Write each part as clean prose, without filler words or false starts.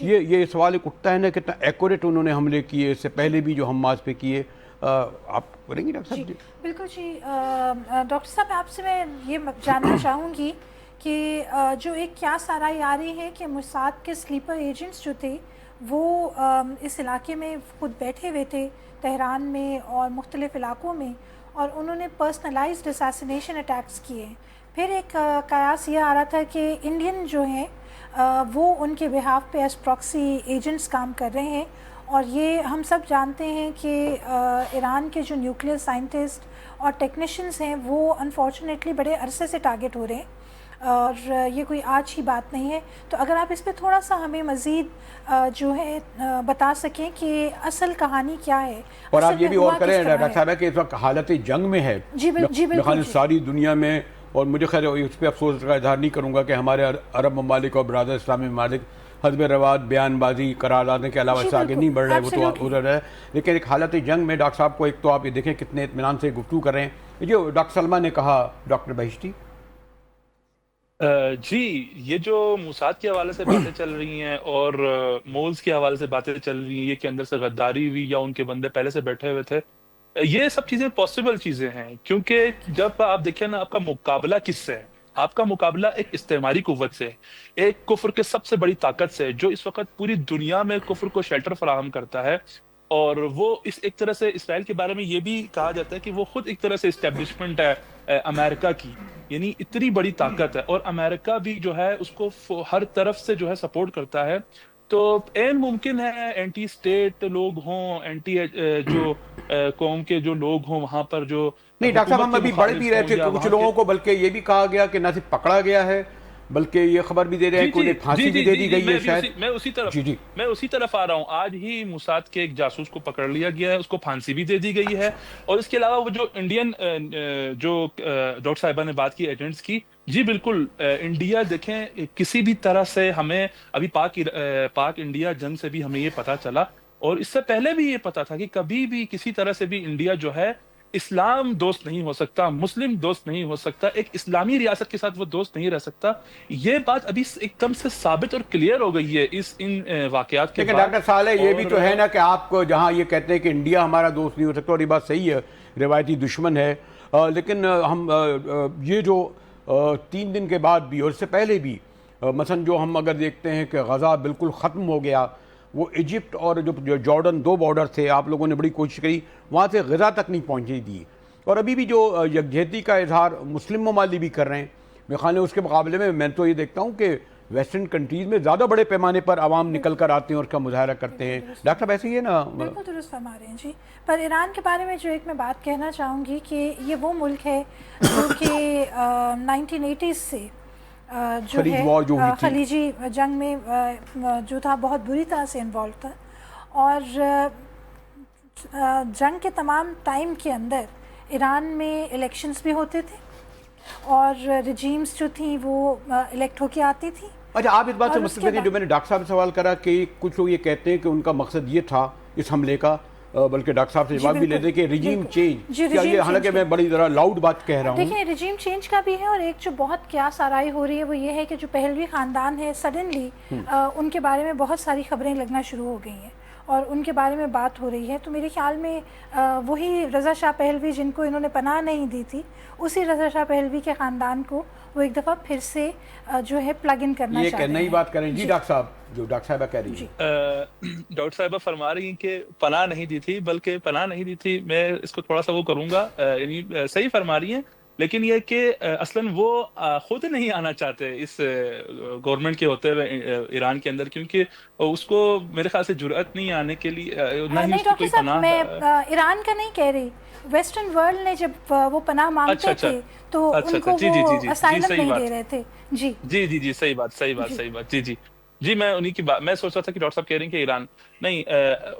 یہ سوال ایک اٹھتا ہے نا کتنا ایکوریٹ انہوں نے حملے کیے، اس سے پہلے بھی جو حماس پہ کیے. آپ بولیں گے ڈاکٹر صاحب؟ جی بالکل. جی ڈاکٹر صاحب آپ سے میں یہ جاننا چاہوں گی کہ جو ایک کیا سرائی آ رہی ہے کہ موساد کے سلیپر ایجنٹس جو تھے وہ اس علاقے میں خود بیٹھے ہوئے تھے تہران میں اور مختلف علاقوں میں، اور انہوں نے پرسنلائزڈ اساسینیشن اٹیکس کیے. پھر ایک قیاس یہ آ رہا تھا کہ انڈین جو ہیں وہ ان کے بہاف پہ ایز پراکسی ایجنٹس کام کر رہے ہیں. اور یہ ہم سب جانتے ہیں کہ ایران کے جو نیوکلیئر سائنٹسٹ اور ٹیکنیشینز ہیں وہ انفارچونیٹلی بڑے عرصے سے ٹارگٹ ہو رہے ہیں، اور یہ کوئی آج کی بات نہیں ہے. تو اگر آپ اس پہ تھوڑا سا ہمیں مزید جو ہے بتا سکیں کہ اصل کہانی کیا ہے. اور آپ یہ بھی اور کریں ڈاکٹر صاحب کہ اس وقت حالت جنگ میں ہے بالکل ساری دنیا میں، اور مجھے خیر اس پہ افسوس کا اظہار نہیں کروں گا کہ ہمارے عرب ممالک اور برادر اسلامی ممالک حزب رواد، بیان بازی، قراردادیں کے علاوہ اس سے آگے نہیں بڑھ رہے، وہ تو ادھر ہے. لیکن ایک حالت جنگ میں ڈاکٹر صاحب کو ایک تو آپ یہ دیکھیں کتنے اطمینان سے گفتگو کر رہے ہیں. جو ڈاکٹر سلمہ نے کہا ڈاکٹر بہشتی. جی یہ جو موساد کے حوالے سے باتیں چل رہی ہیں اور مولز کے حوالے سے باتیں چل رہی ہیں، یہ کہ اندر سے غداری ہوئی یا ان کے بندے پہلے سے بیٹھے ہوئے تھے، یہ سب چیزیں پاسبل چیزیں ہیں. کیونکہ جب آپ دیکھیں نا آپ کا مقابلہ کس سے ہے، آپ کا مقابلہ ایک استعماری قوت سے، ایک کفر کے سب سے بڑی طاقت سے جو اس وقت پوری دنیا میں کفر کو شیلٹر فراہم کرتا ہے. اور وہ اس ایک طرح سے اسرائیل کے بارے میں یہ بھی کہا جاتا ہے کہ وہ خود ایک طرح سے اسٹیبلشمنٹ ہے امریکہ کی، یعنی اتنی بڑی طاقت ہے، اور امریکہ بھی جو ہے اس کو ہر طرف سے جو ہے سپورٹ کرتا ہے. تو این ممکن ہے اینٹی اسٹیٹ لوگ ہوں، اینٹی جو قوم کے جو لوگ ہوں وہاں پر جو نہیں ڈاکٹر صاحب، ہم ابھی بڑھ بھی رہے تھے کچھ لوگوں کو، بلکہ یہ بھی کہا گیا کہ نہ صرف پکڑا گیا ہے بلکہ یہ خبر بھی دے رہے ہیں کہ انہیں پھانسی بھی دے دی گئی ہے شاید. میں اسی طرف آ رہا ہوں. آج ہی موساد کے ایک جاسوس کو پکڑ لیا گیا ہے، اس کو پھانسی بھی دے دی گئی ہے. اور اس کے علاوہ وہ جو انڈین جو ڈاکٹر صاحبہ نے بات کی ایجنٹس کی، جی بالکل انڈیا دیکھیں کسی بھی طرح سے ہمیں ابھی پاک انڈیا جنگ سے بھی ہمیں یہ پتا چلا، اور اس سے پہلے بھی یہ پتا تھا کہ کبھی بھی کسی طرح سے بھی انڈیا جو ہے اسلام دوست نہیں ہو سکتا، مسلم دوست نہیں ہو سکتا، ایک اسلامی ریاست کے ساتھ وہ دوست نہیں رہ سکتا. یہ بات ابھی ایک دم سے ثابت اور کلیئر ہو گئی ہے ان واقعات کے بعد. لیکن ڈاکٹر صالح یہ بھی تو ہے نا کہ آپ کو جہاں یہ کہتے ہیں کہ انڈیا ہمارا دوست نہیں ہو سکتا، اور یہ بات صحیح ہے، روایتی دشمن ہے، لیکن ہم یہ جو 3 دن کے بعد بھی اور اس سے پہلے بھی مثلا جو ہم اگر دیکھتے ہیں کہ غزہ بالکل ختم ہو گیا، وہ ایجپٹ اور جو جارڈن 2 بارڈر تھے، آپ لوگوں نے بڑی کوشش کری وہاں سے غزہ تک نہیں پہنچنے دی. اور ابھی بھی جو یکجہتی کا اظہار مسلم ممالک بھی کر رہے ہیں، میرے خیال ہے اس کے مقابلے میں تو یہ دیکھتا ہوں کہ ویسٹرن کنٹریز میں زیادہ بڑے پیمانے پر عوام نکل کر آتے ہیں اور اس کا مظاہرہ کرتے ہیں. ڈاکٹر صاحب ایسے ہی ہے نا؟ بالکل درست فرما رہے ہیں جی. پر ایران کے بارے میں جو ایک میں بات کہنا چاہوں گی کہ یہ وہ ملک ہے جو کہ 1980s سے جو ہے خلیجی جنگ میں جو تھا بہت بری طرح سے انوالو تھا، اور جنگ کے تمام ٹائم کے اندر ایران میں الیکشنز بھی ہوتے تھے اور رجیمز جو تھیں وہ الیکٹ ہو کے آتی تھیں. اچھا آپ اس بات سے مستفید ہیں جو میں نے ڈاکٹر صاحب سے سوال کرا کہ کچھ لوگ یہ کہتے ہیں کہ ان کا مقصد یہ تھا اس حملے کا، بلکہ ڈاکٹر صاحب سے جواب بھی لیتے کہ رجیم چینج، یہ حالانکہ میں بڑی ذرا لاؤڈ بات کہہ رہا ہوں. دیکھیں رجیم چینج کا بھی ہے، اور ایک جو بہت قیاس آرائی ہو رہی ہے وہ یہ ہے کہ جو پہلوی خاندان ہے سڈنلی ان کے بارے میں بہت ساری خبریں لگنا شروع ہو گئی ہیں اور ان کے بارے میں بات ہو رہی ہے. تو میرے خیال میں وہی رضا شاہ پہلوی جن کو انہوں نے پناہ نہیں دی تھی، اسی رضا شاہ پہلوی کے خاندان کو وہ ایک دفعہ پھر سے جو ہے پلگ ان کرنا چاہتے ہیں. یہ نئی بات کریں جی ڈاکٹر صاحب، جو ڈاکٹر صاحبہ کہہ رہی ہیں. ڈاکٹر صاحبہ فرما رہی ہیں کہ پناہ نہیں دی تھی، بلکہ پناہ نہیں دی تھی، میں اس کو تھوڑا سا وہ کروں گا، یعنی صحیح فرما رہی ہیں، لیکن یہ کہ اصلاً وہ خود نہیں آنا چاہتے اس گورنمنٹ کے ہوتے ہوئے ایران کے اندر، کیونکہ اس کو میرے خیال سے جرأت نہیں آنے کے لیے، نہ ہی اس کی کوئی پناہ. میں ایران کا نہیں کہہ رہی، ویسٹرن ورلڈ نے جب وہ پناہ مانگتے تھے تو ان کو وہ اسائلم نہیں دے رہے تھے. جی صحیح بات. جی میں انہی کی بات میں سوچ رہا تھا کہ ڈاکٹر صاحب کہہ رہے ہیں کہ ایران نہیں.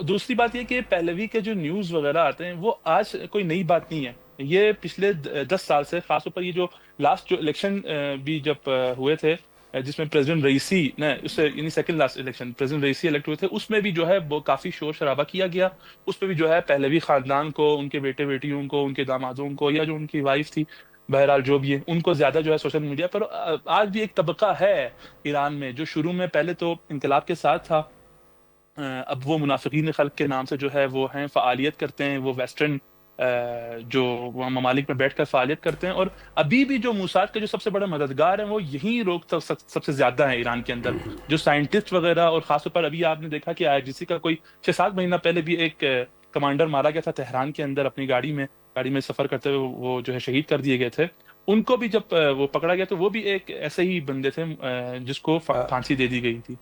دوسری بات یہ کہ پہلوی کے جو نیوز وغیرہ آتے ہیں وہ آج کوئی نئی بات نہیں ہے، یہ پچھلے 10 سال سے، خاص طور پر یہ جو لاسٹ جو الیکشن بھی جب ہوئے تھے جس میں پریزیڈنٹ رئیسی نے اس سے یعنی second last election president Raisi elect ہوئے تھے، اس میں بھی جو ہے وہ کافی شور شرابہ کیا گیا. اس پہ بھی جو ہے پہلوی خاندان کو، ان کے بیٹے بیٹیوں کو، ان کے دامادوں کو، یا جو ان کی وائف تھی بہرحال جو بھی ہے ان کو زیادہ جو ہے سوشل میڈیا پر آج بھی ایک طبقہ ہے ایران میں جو شروع میں پہلے تو انقلاب کے ساتھ تھا، اب وہ منافقین خلق کے نام سے جو ہے وہ ہیں، فعالیت کرتے ہیں، وہ ویسٹرن جو ممالک میں بیٹھ کر فعالیت کرتے ہیں، اور ابھی بھی جو موساد کے جو سب سے بڑے مددگار ہیں وہ یہی لوگ سب سے زیادہ ہیں ایران کے اندر، جو سائنٹسٹ وغیرہ، اور خاص طور پر ابھی آپ نے دیکھا کہ آئی جی سی کا کوئی 6-7 مہینہ پہلے بھی ایک کمانڈر مارا گیا تھا تہران کے اندر اپنی گاڑی میں سفر کرتے ہوئے، وہ جو ہے شہید کر دیے گئے تھے، ان کو بھی جب وہ پکڑا گیا تو وہ بھی ایک ایسے ہی بندے تھے جس کو پھانسی دے دی گئی تھی۔